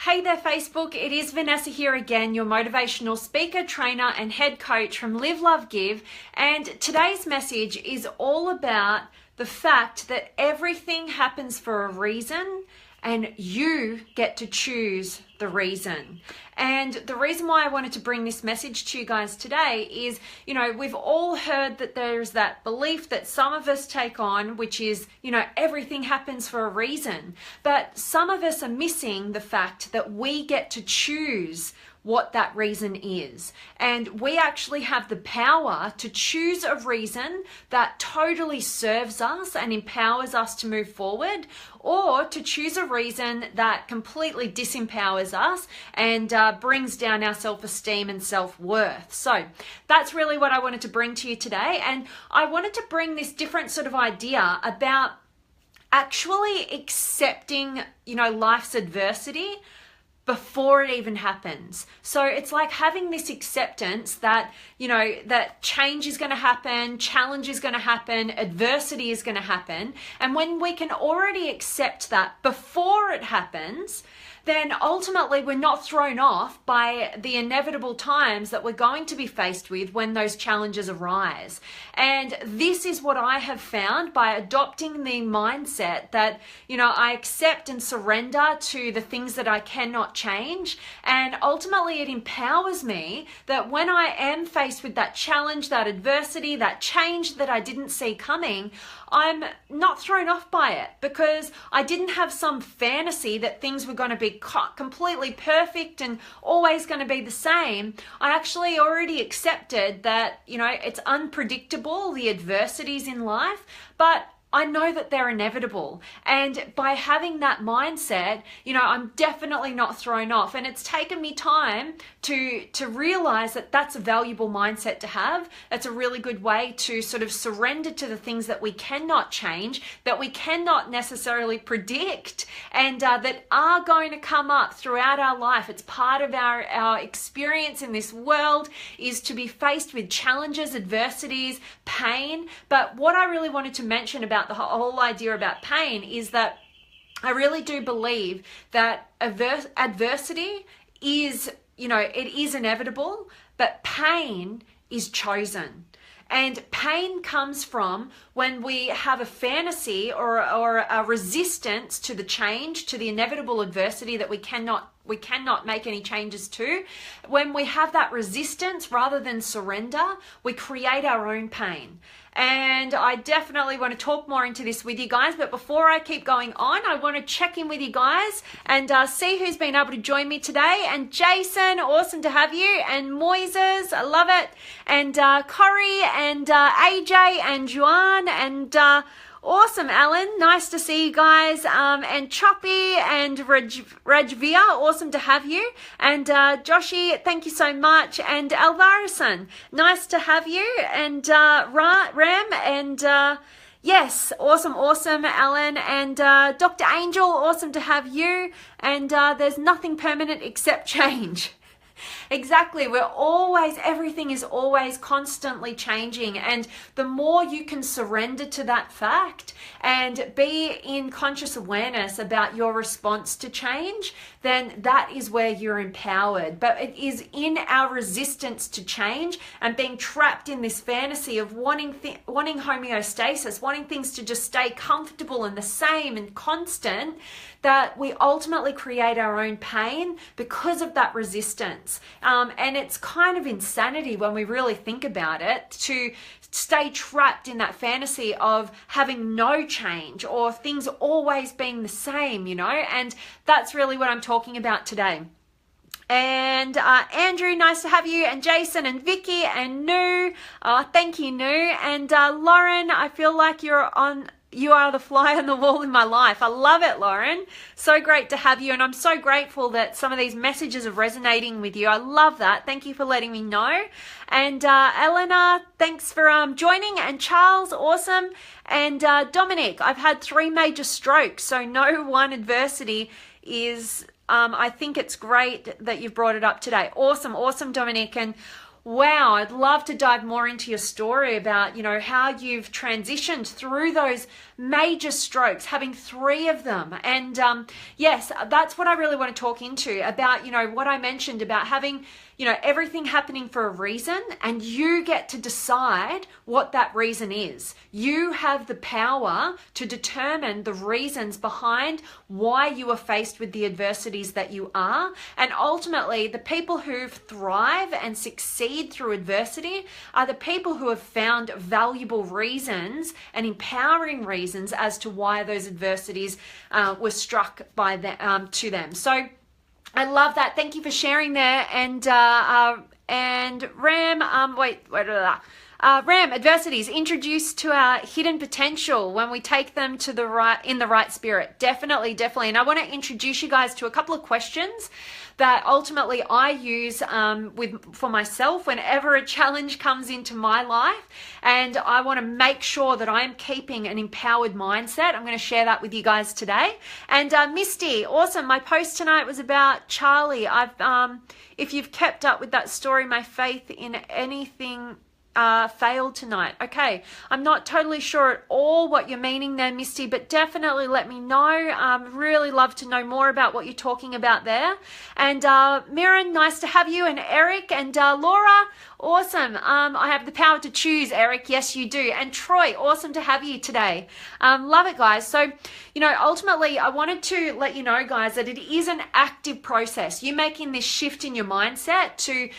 Hey there, Facebook. It is Vanessa here again, your motivational speaker, trainer, and head coach from Live, Love, Give. And today's message is all about the fact that everything happens for a reason and you get to choose the reason. And the reason why I wanted to bring this message to you guys today is, we've all heard that there's that belief that some of us take on, which is, everything happens for a reason. But some of us are missing the fact that we get to choose what that reason is. And we actually have the power to choose a reason that totally serves us and empowers us to move forward, or to choose a reason that completely disempowers us and brings down our self-esteem and self-worth. So that's really what I wanted to bring to you today. And I wanted to bring this different sort of idea about actually accepting, life's adversity before it even happens. So it's like having this acceptance that, that change is going to happen, challenge is going to happen, adversity is going to happen. And when we can already accept that before it happens, then ultimately we're not thrown off by the inevitable times that we're going to be faced with when those challenges arise. And this is what I have found by adopting the mindset that, I accept and surrender to the things that I cannot change. And ultimately it empowers me that when I am faced with that challenge, that adversity, that change that I didn't see coming, I'm not thrown off by it because I didn't have some fantasy that things were going to be completely perfect and always going to be the same. I actually already accepted that, it's unpredictable, the adversities in life, but I know that they're inevitable. And by having that mindset, I'm definitely not thrown off. And it's taken me time to realize that that's a valuable mindset to have. That's a really good way to sort of surrender to the things that we cannot change, that we cannot necessarily predict, and that are going to come up throughout our life. It's part of our experience in this world is to be faced with challenges, adversities, pain. But what I really wanted to mention about the whole idea about pain is that I really do believe that adversity is, it is inevitable, but pain is chosen. And pain comes from when we have a fantasy or a resistance to the change, to the inevitable adversity that we cannot make any changes to. When we have that resistance rather than surrender, we create our own pain. And I definitely want to talk more into this with you guys. But before I keep going on, I want to check in with you guys and see who's been able to join me today. And Jason, awesome to have you. And Moises, I love it. And Corey and AJ and Juan and awesome, Alan. Nice to see you guys. And Choppy and Rajvia, awesome to have you. And Joshi, thank you so much. And Alvarason, nice to have you. And Ram and yes, awesome, Alan. And Dr. Angel, awesome to have you. And there's nothing permanent except change. Exactly. Everything is always constantly changing. And the more you can surrender to that fact and be in conscious awareness about your response to change, then that is where you're empowered. But it is in our resistance to change and being trapped in this fantasy of wanting homeostasis, wanting things to just stay comfortable and the same and constant, that we ultimately create our own pain because of that resistance. And it's kind of insanity when we really think about it to stay trapped in that fantasy of having no change or things always being the same, and that's really what I'm talking about today. And Andrew, nice to have you, and Jason and Vicky and Nu, thank you, Nu, and Lauren, I feel like you are the fly on the wall in my life. I love it, Lauren. So great to have you. And I'm so grateful that some of these messages are resonating with you. I love that. Thank you for letting me know. And Eleanor, thanks for joining. And Charles, awesome. And Dominic, I've had 3 major strokes. So no one adversity is, I think it's great that you've brought it up today. Awesome, Dominic. And wow, I'd love to dive more into your story about, how you've transitioned through those major strokes, having 3 of them. And yes, that's what I really want to talk into about, what I mentioned about having, everything happening for a reason, and you get to decide what that reason is. You have the power to determine the reasons behind why you are faced with the adversities that you are. And ultimately, the people who thrive and succeed through adversity are the people who have found valuable reasons and empowering reasons as to why those adversities were struck by to them. So I love that. Thank you for sharing there. And Ram, Ram, adversities introduced to our hidden potential when we take them to the right, in the right spirit. Definitely. And I want to introduce you guys to a couple of questions that ultimately I use for myself whenever a challenge comes into my life, and I want to make sure that I'm keeping an empowered mindset. I'm going to share that with you guys today. And Misty, awesome. My post tonight was about Charlie. If you've kept up with that story, my faith in anything failed tonight. Okay, I'm not totally sure at all what you're meaning there, Misty, but definitely let me know. Really love to know more about what you're talking about there. And Mirren, nice to have you, and Eric and Laura, awesome. I have the power to choose, Eric. Yes, you do. And Troy, awesome to have you today. Love it, guys. So, ultimately, I wanted to let you know, guys, that it is an active process. You making this shift in your mindset to,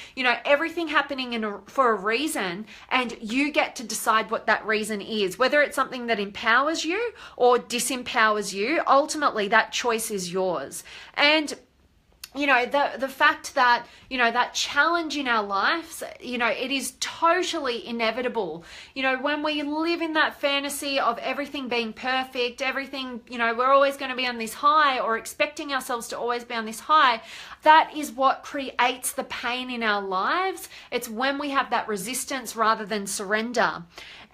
everything happening for a reason, and you get to decide what that reason is, whether it's something that empowers you or disempowers you. Ultimately, that choice is yours. And the fact that, that challenge in our lives, it is totally inevitable. When we live in that fantasy of everything being perfect, everything, we're always going to be on this high, or expecting ourselves to always be on this high, that is what creates the pain in our lives. It's when we have that resistance rather than surrender.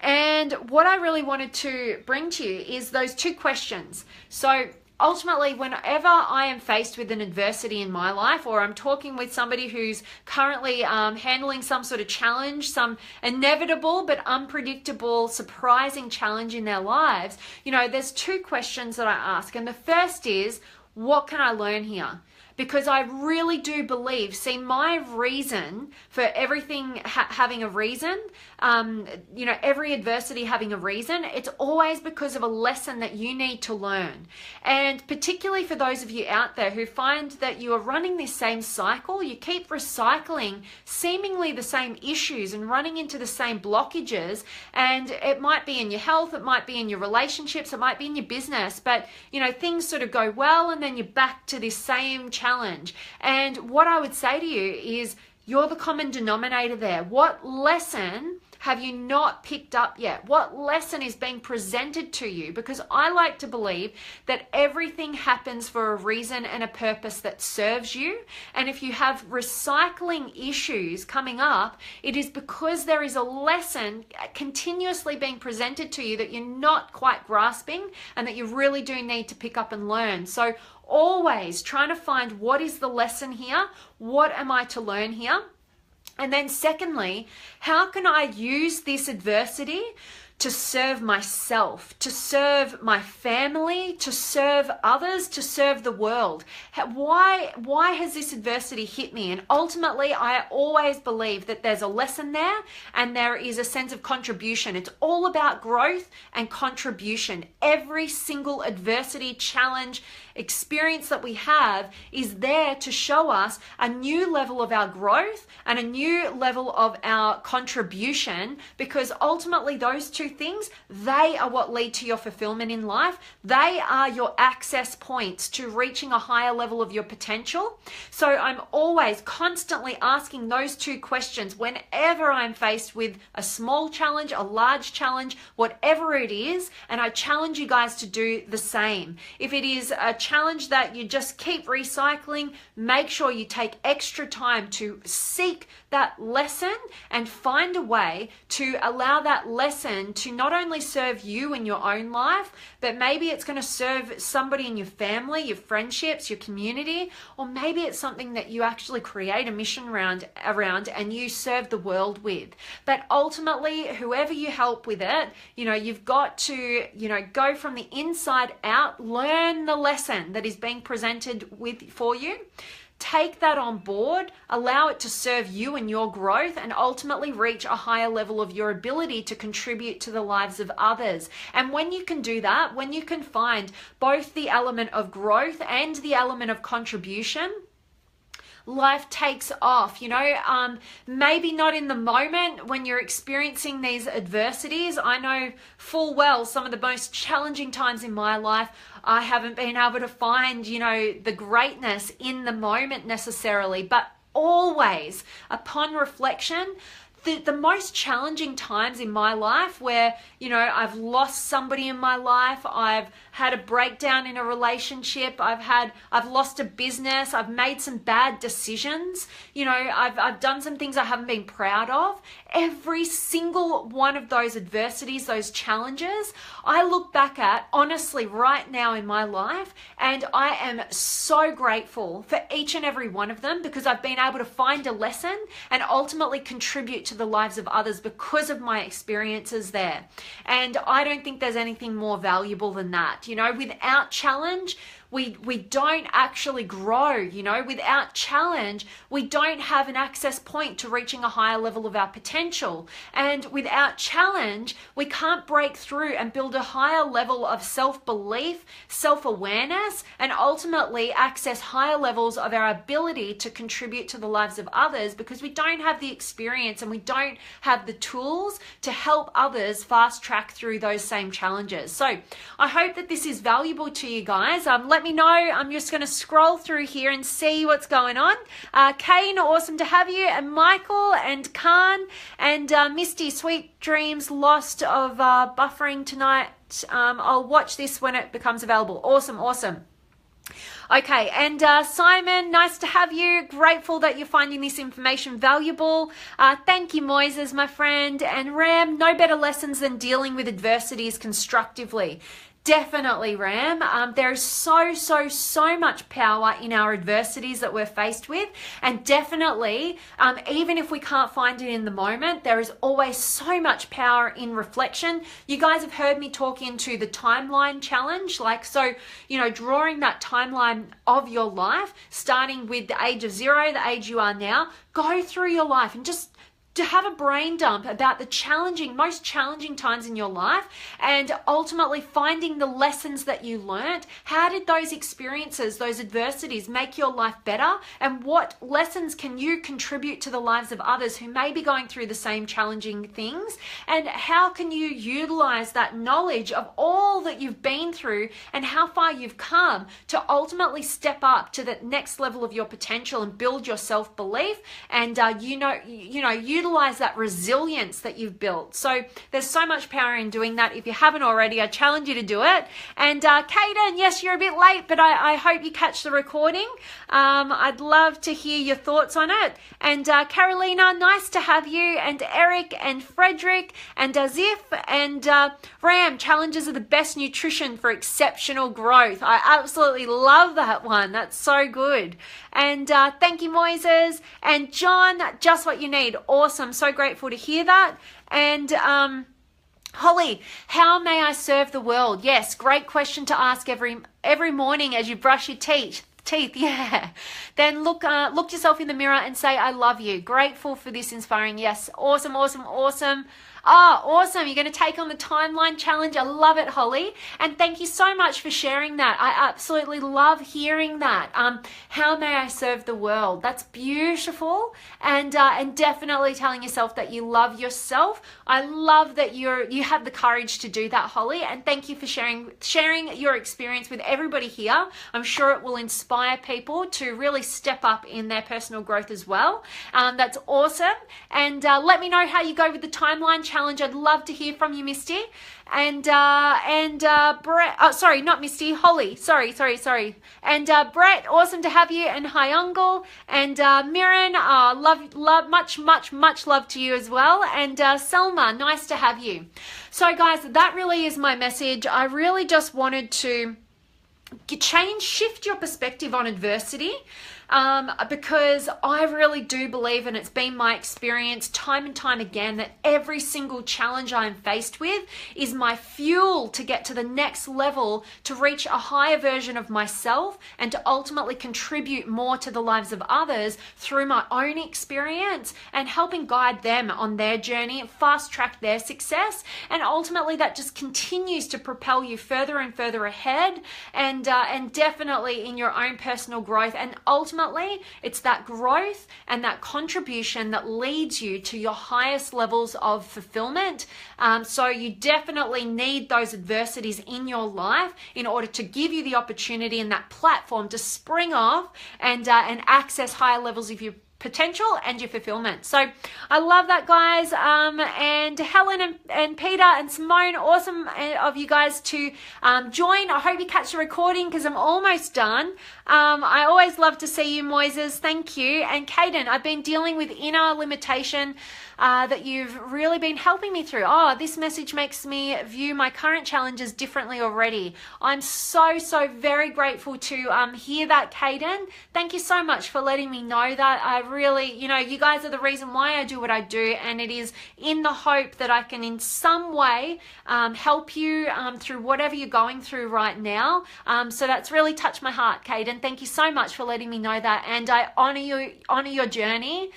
And what I really wanted to bring to you is those 2 questions. So ultimately, whenever I am faced with an adversity in my life, or I'm talking with somebody who's currently handling some sort of challenge, some inevitable but unpredictable, surprising challenge in their lives, there's 2 questions that I ask. And the first is, what can I learn here? Because I really do believe, my reason for everything having a reason, every adversity having a reason, it's always because of a lesson that you need to learn. And particularly for those of you out there who find that you are running this same cycle, you keep recycling seemingly the same issues and running into the same blockages, and it might be in your health, it might be in your relationships, it might be in your business, but things sort of go well and then you're back to this same challenge. And what I would say to you is, you're the common denominator there. What lesson have you not picked up yet? What lesson is being presented to you? Because I like to believe that everything happens for a reason and a purpose that serves you. And if you have recycling issues coming up, it is because there is a lesson continuously being presented to you that you're not quite grasping, and that you really do need to pick up and learn. So always trying to find, what is the lesson here? What am I to learn here? And then secondly, how can I use this adversity to serve myself, to serve my family, to serve others, to serve the world? Why has this adversity hit me? And ultimately, I always believe that there's a lesson there, and there is a sense of contribution. It's all about growth and contribution. Every single adversity, challenge, experience that we have is there to show us a new level of our growth and a new level of our contribution, because ultimately those 2 things, they are what lead to your fulfillment in life. They are your access points to reaching a higher level of your potential. So I'm always constantly asking those 2 questions whenever I'm faced with a small challenge, a large challenge, whatever it is, and I challenge you guys to do the same. If it is a challenge that you just keep recycling, make sure you take extra time to seek that lesson and find a way to allow that lesson to not only serve you in your own life, but maybe it's going to serve somebody in your family, your friendships, your community, or maybe it's something that you actually create a mission around and you serve the world with. But ultimately, whoever you help with it, you've got to, go from the inside out, learn the lesson that is being presented for you. Take that on board, allow it to serve you and your growth, and ultimately reach a higher level of your ability to contribute to the lives of others. And when you can do that, when you can find both the element of growth and the element of contribution, life takes off. Maybe not in the moment when you're experiencing these adversities. I know full well some of the most challenging times in my life, I haven't been able to find, the greatness in the moment necessarily, but always upon reflection, the most challenging times in my life where, I've lost somebody in my life, I've had a breakdown in a relationship, I've lost a business, I've made some bad decisions, I've done some things I haven't been proud of. Every single one of those adversities, those challenges, I look back at honestly right now in my life, and I am so grateful for each and every one of them because I've been able to find a lesson and ultimately contribute to the lives of others because of my experiences there. And I don't think there's anything more valuable than that. Without challenge, we don't actually grow. Without challenge, we don't have an access point to reaching a higher level of our potential. And without challenge, we can't break through and build a higher level of self-belief, self-awareness, and ultimately access higher levels of our ability to contribute to the lives of others because we don't have the experience and we don't have the tools to help others fast track through those same challenges. So I hope that this is valuable to you guys. Let me know. I'm just going to scroll through here and see what's going on. Kane, awesome to have you. And Michael and Khan and Misty, sweet dreams lost of buffering tonight. I'll watch this when it becomes available. Awesome. Okay, and Simon, nice to have you. Grateful that you're finding this information valuable. Thank you, Moises, my friend. And Ram, no better lessons than dealing with adversities constructively. Definitely, Ram. There's so much power in our adversities that we're faced with. And definitely, even if we can't find it in the moment, there is always so much power in reflection. You guys have heard me talk into the timeline challenge. Drawing that timeline of your life, starting with the age of 0, the age you are now, go through your life and just to have a brain dump about the most challenging times in your life and ultimately finding the lessons that you learned. How did those experiences, those adversities make your life better? And what lessons can you contribute to the lives of others who may be going through the same challenging things? And how can you utilize that knowledge of all that you've been through and how far you've come to ultimately step up to the next level of your potential and build your self-belief and, utilize that resilience that you've built. So there's so much power in doing that. If you haven't already, I challenge you to do it. And Kaden, yes, you're a bit late, but I hope you catch the recording. I'd love to hear your thoughts on it. And Carolina, nice to have you. And Eric and Frederick and Azif and Ram, challenges are the best nutrition for exceptional growth. I absolutely love that one. That's so good. And thank you, Moises. And John, just what you need. Awesome. So grateful to hear that. And Holly, how may I serve the world? Yes, great question to ask every morning as you brush your teeth. Yeah. Then look yourself in the mirror and say, I love you. Grateful for this inspiring. Yes. Awesome. Oh, awesome. You're going to take on the timeline challenge. I love it, Holly. And thank you so much for sharing that. I absolutely love hearing that. How may I serve the world? That's beautiful. And definitely telling yourself that you love yourself. I love that you have the courage to do that, Holly. And thank you for sharing your experience with everybody here. I'm sure it will inspire people to really step up in their personal growth as well. That's awesome. And let me know how you go with the timeline challenge. challenge, I'd love to hear from you, Misty. And Brett, sorry, not Misty, Holly, sorry. And Brett, awesome to have you, and hi Uncle, and Mirren, love, much love to you as well, and Selma, nice to have you. So guys, that really is my message. I really just wanted to shift your perspective on adversity, because I really do believe, and it's been my experience time and time again, that every single challenge I am faced with is my fuel to get to the next level, to reach a higher version of myself, and to ultimately contribute more to the lives of others through my own experience and helping guide them on their journey and fast track their success. And ultimately that just continues to propel you further and further ahead, and definitely in your own personal growth. And ultimately it's that growth and that contribution that leads you to your highest levels of fulfillment. So you definitely need those adversities in your life in order to give you the opportunity and that platform to spring off and access higher levels of your potential and your fulfillment. So I love that, guys. And Helen and Peter and Simone, awesome of you guys to join. I hope you catch the recording because I'm almost done. I always love to see you, Moises. Thank you. And Caden, I've been dealing with inner limitation that you've really been helping me through. Oh, this message makes me view my current challenges differently already. I'm so very grateful to hear that, Caden. Thank you so much for letting me know that. I really, you guys are the reason why I do what I do, and it is in the hope that I can in some way help you through whatever you're going through right now. So that's really touched my heart, Caden. Thank you so much for letting me know that, and I honor your journey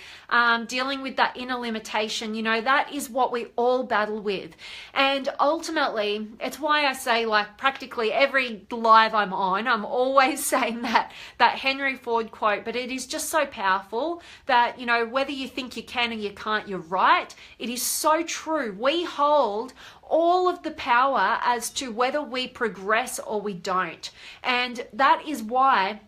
dealing with that inner limitation. That is what we all battle with. And ultimately, it's why I say, like, practically every live I'm on, I'm always saying that Henry Ford quote, but it is just so powerful that, whether you think you can or you can't, you're right. It is so true. We hold all of the power as to whether we progress or we don't. And that is why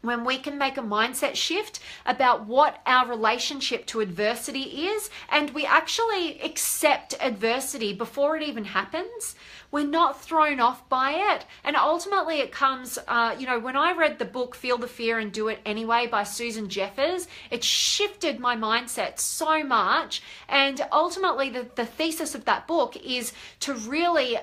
when we can make a mindset shift about what our relationship to adversity is, and we actually accept adversity before it even happens, we're not thrown off by it. And ultimately it comes, when I read the book Feel the Fear and Do It Anyway by Susan Jeffers, it shifted my mindset so much. And ultimately the thesis of that book is to really,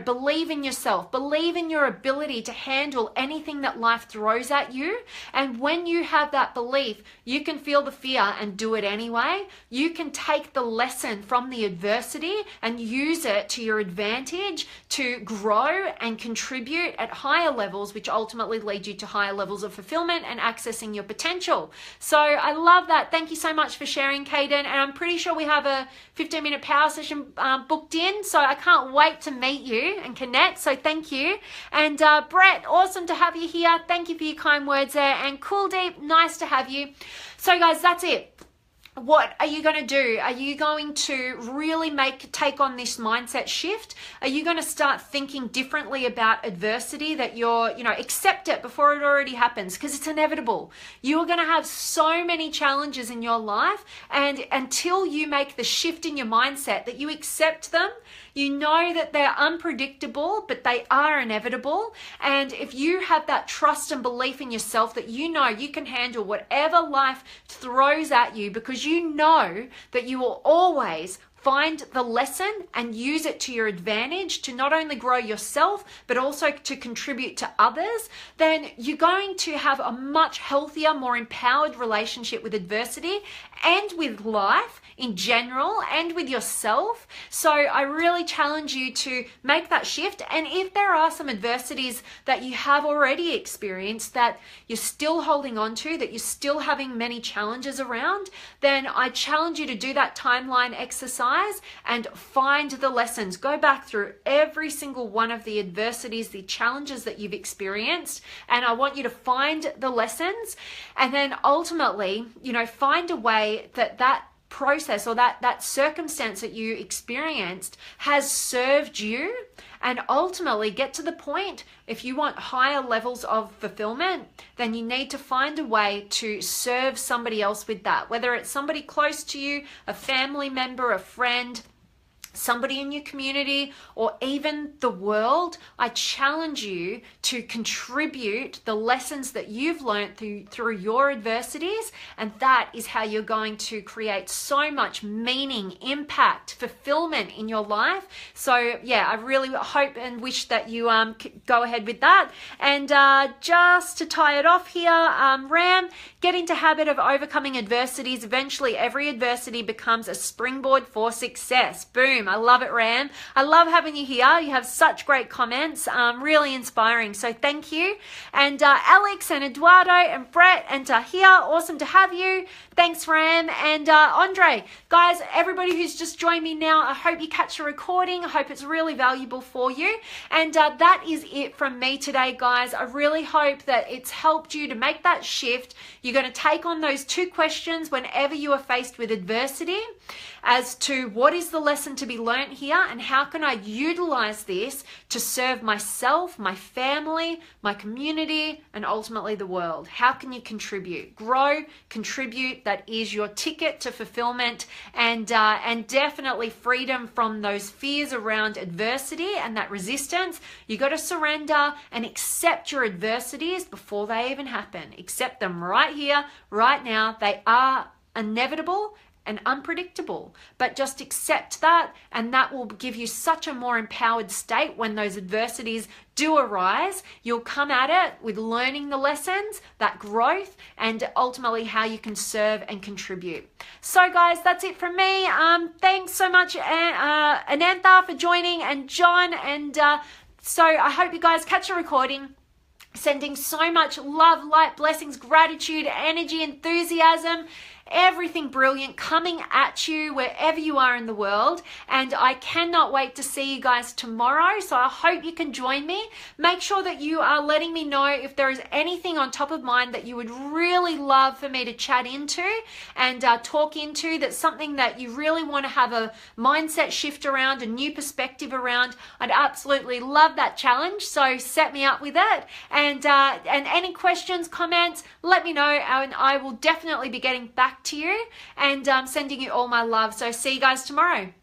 believe in yourself, believe in your ability to handle anything that life throws at you. And when you have that belief, you can feel the fear and do it anyway. You can take the lesson from the adversity and use it to your advantage to grow and contribute at higher levels, which ultimately lead you to higher levels of fulfillment and accessing your potential. So I love that. Thank you so much for sharing, Caden. And I'm pretty sure we have a 15-minute power session booked in. So I can't wait to meet you and connect. So thank you. And Brett, awesome to have you here. Thank you for your kind words there. And Cool Deep, nice to have you. So guys, that's it. What are you going to do? Are you going to really take on this mindset shift? Are you going to start thinking differently about adversity, that accept it before it already happens, because it's inevitable. You're going to have so many challenges in your life, and until you make the shift in your mindset that you accept them, you know that they're unpredictable, but they are inevitable. And if you have that trust and belief in yourself that you know you can handle whatever life throws at you, because you know that you will always find the lesson and use it to your advantage to not only grow yourself, but also to contribute to others, then you're going to have a much healthier, more empowered relationship with adversity and with life in general and with yourself. So I really challenge you to make that shift. And if there are some adversities that you have already experienced that you're still holding on to, that you're still having many challenges around, then I challenge you to do that timeline exercise and find the lessons. Go back through every single one of the adversities, the challenges that you've experienced, and I want you to find the lessons, and then ultimately, find a way that process or that circumstance that you experienced has served you, and ultimately get to the point, if you want higher levels of fulfillment, then you need to find a way to serve somebody else with that, whether it's somebody close to you, a family member, a friend, somebody in your community, or even the world, I challenge you to contribute the lessons that you've learned through your adversities, and that is how you're going to create so much meaning, impact, fulfillment in your life. So yeah, I really hope and wish that you go ahead with that. And just to tie it off here, Ram, get into habit of overcoming adversities. Eventually every adversity becomes a springboard for success. Boom. I love it, Ram. I love having you here. You have such great comments, really inspiring. So thank you. And Alex and Eduardo and Brett and Tahir, awesome to have you. Thanks, Ram. And Andre, guys, everybody who's just joined me now, I hope you catch the recording. I hope it's really valuable for you. And that is it from me today, guys. I really hope that it's helped you to make that shift. You're going to take on those 2 questions whenever you are faced with adversity, as to what is the lesson to be learnt here and how can I utilize this to serve myself, my family, my community, and ultimately the world. How can you contribute? Grow, contribute. That is your ticket to fulfillment and definitely freedom from those fears around adversity and that resistance. You got to surrender and accept your adversities before they even happen. Accept them right here, right now. They are inevitable and unpredictable, but just accept that, and that will give you such a more empowered state when those adversities do arise. You'll come at it with learning the lessons, that growth, and ultimately how you can serve and contribute. So guys, that's it from me. Thanks so much, Anantha, for joining, and John, and so I hope you guys catch a recording. Sending so much love, light, blessings, gratitude, energy, enthusiasm, everything brilliant coming at you wherever you are in the world. And I cannot wait to see you guys tomorrow. So I hope you can join me. Make sure that you are letting me know if there is anything on top of mind that you would really love for me to chat into and talk into. That's something that you really want to have a mindset shift around, a new perspective around. I'd absolutely love that challenge. So set me up with it. And any questions, comments, let me know, and I will definitely be getting back to you and sending you all my love. So see you guys tomorrow.